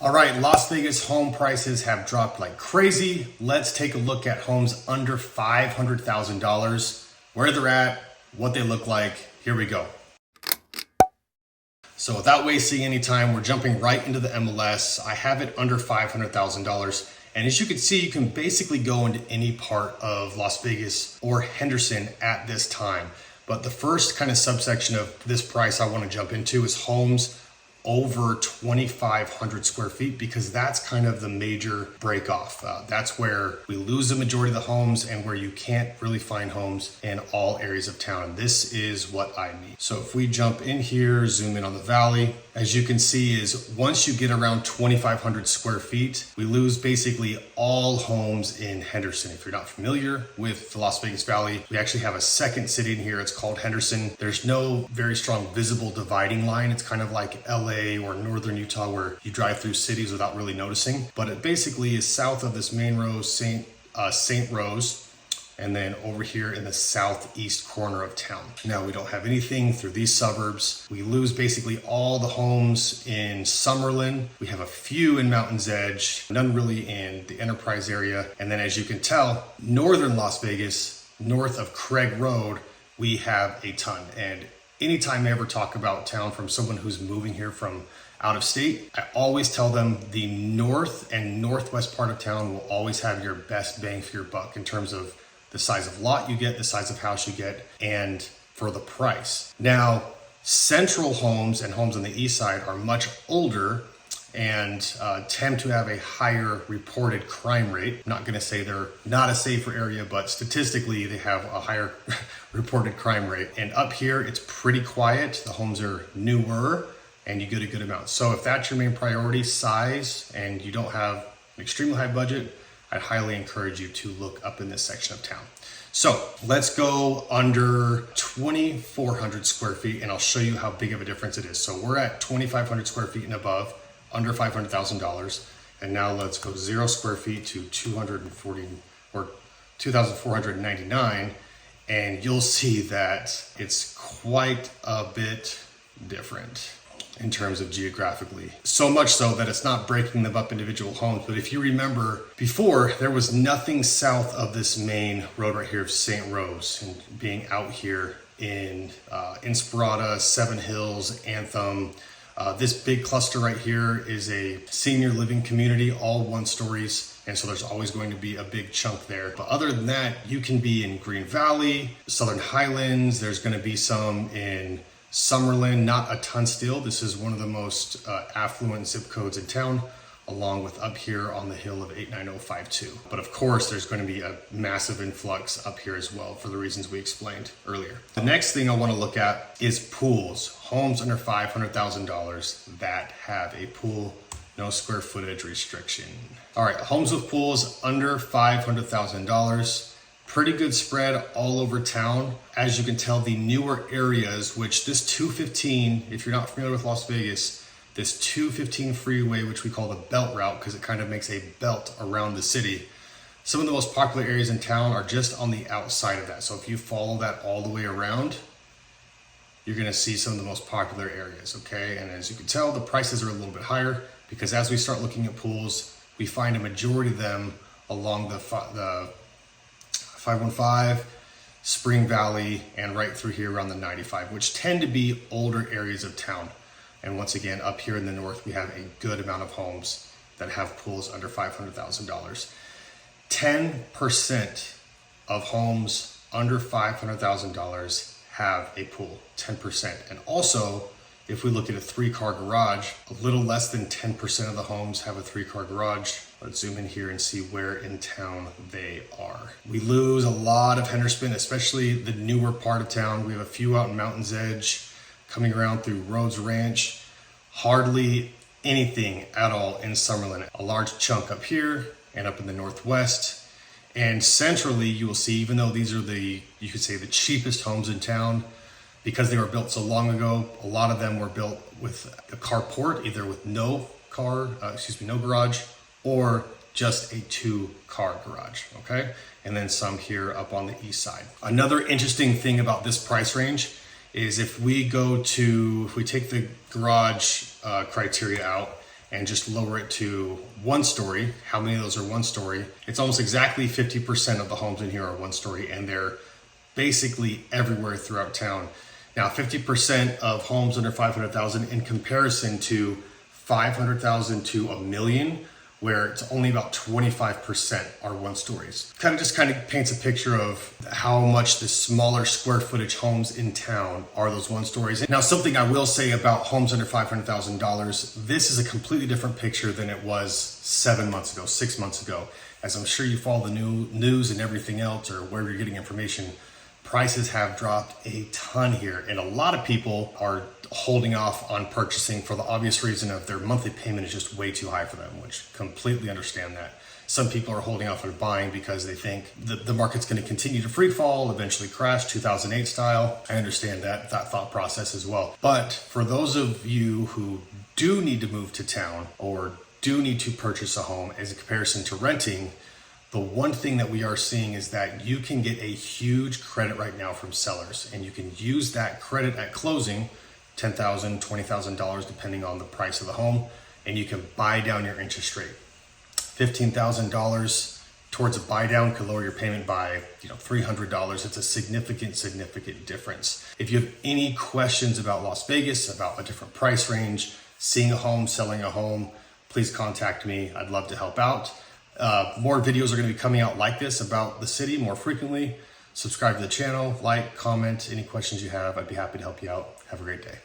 All right, Las Vegas home prices have dropped like crazy. Let's take a look at homes under $500,000, where they're at, what they look like. Here we go. So without wasting any time, we're jumping right into the MLS. I have it under $500,000. And as you can see, you can basically go into any part of Las Vegas or Henderson at this time. But the first kind of subsection of this price I want to jump into is homes over 2,500 square feet, because that's kind of the major break off. That's where we lose the majority of the homes and where you can't really find homes in all areas of town. This is what I mean. So if we jump in here, zoom in on the valley, as you can see is once you get around 2,500 square feet, we lose basically all homes in Henderson. If you're not familiar with the Las Vegas Valley, we actually have a second city in here. It's called Henderson. There's no very strong visible dividing line. It's kind of like LA or northern Utah, where you drive through cities without really noticing. But it basically is south of this main road, St. Rose, and then over here in the southeast corner of town. Now, we don't have anything through these suburbs. We lose basically all the homes in Summerlin. We have a few in Mountain's Edge, none really in the Enterprise area. And then as you can tell, northern Las Vegas, north of Craig Road, we have a ton. And anytime I ever talk about town from someone who's moving here from out of state, I always tell them the north and northwest part of town will always have your best bang for your buck in terms of the size of lot you get, the size of house you get, and for the price. Now, central homes and homes on the east side are much older and tend to have a higher reported crime rate. I'm not going to say they're not a safer area, but statistically they have a higher reported crime rate. And up here, it's pretty quiet. The homes are newer and you get a good amount. So if that's your main priority, size, and you don't have an extremely high budget, I'd highly encourage you to look up in this section of town. So let's go under 2,400 square feet and I'll show you how big of a difference it is. So we're at 2,500 square feet and above, under $500,000. And now let's go 0 square feet to 240 or 2,499. And you'll see that it's quite a bit different in terms of geographically. So much so that it's not breaking them up individual homes. But if you remember before, there was nothing south of this main road right here of St. Rose, and being out here in Inspirata, Seven Hills, Anthem. This big cluster right here is a senior living community, all 1-stories. And so there's always going to be a big chunk there. But other than that, you can be in Green Valley, Southern Highlands. There's going to be some in Summerlin, not a ton still. This is one of the most affluent zip codes in town, along with up here on the hill of 89052. But of course, there's going to be a massive influx up here as well for the reasons we explained earlier. The next thing I want to look at is pools. Homes under $500,000 that have a pool, no square footage restriction. All right, homes with pools under $500,000. Pretty good spread all over town. As you can tell, the newer areas, which this 215, if you're not familiar with Las Vegas, this 215 freeway, which we call the belt route because it kind of makes a belt around the city. Some of the most popular areas in town are just on the outside of that. So if you follow that all the way around, you're going to see some of the most popular areas, okay? And as you can tell, the prices are a little bit higher because as we start looking at pools, we find a majority of them along the 515, Spring Valley, and right through here around the 95, which tend to be older areas of town. And once again, up here in the north, we have a good amount of homes that have pools under $500,000. 10% of homes under $500,000 have a pool, 10%. And also, if we look at a 3-car garage, a little less than 10% of the homes have a 3-car garage. Let's zoom in here and see where in town they are. We lose a lot of Henderson, especially the newer part of town. We have a few out in Mountain's Edge, coming around through Rhodes Ranch. Hardly anything at all in Summerlin. A large chunk up here and up in the northwest. And centrally, you will see, even though these are you could say the cheapest homes in town, because they were built so long ago, a lot of them were built with a carport, either with no garage, or just a 2-car garage, okay? And then some here up on the east side. Another interesting thing about this price range is if we take the garage criteria out and just lower it to 1 story, how many of those are 1 story? It's almost exactly 50% of the homes in here are 1 story, and they're basically everywhere throughout town. Now, 50% of homes under 500,000 in comparison to 500,000 to a million, where it's only about 25% are 1 stories. Kind of paints a picture of how much the smaller square footage homes in town are those 1 stories. Now, something I will say about homes under $500,000, this is a completely different picture than it was 7 months ago, 6 months ago. As I'm sure you follow the news and everything else, or where you're getting information, prices have dropped a ton here, and a lot of people are holding off on purchasing for the obvious reason of their monthly payment is just way too high for them, which completely understand that. Some people are holding off on buying because they think the market's going to continue to free fall, eventually crash 2008 style. I understand that thought process as well. But for those of you who do need to move to town or do need to purchase a home as a comparison to renting, the one thing that we are seeing is that you can get a huge credit right now from sellers, and you can use that credit at closing, $10,000, $20,000, depending on the price of the home, and you can buy down your interest rate. $15,000 towards a buy down could lower your payment by $300. It's a significant difference. If you have any questions about Las Vegas, about a different price range, seeing a home, selling a home, please contact me. I'd love to help out. More videos are going to be coming out like this about the city more frequently. Subscribe to the channel, like, comment, any questions you have. I'd be happy to help you out. Have a great day.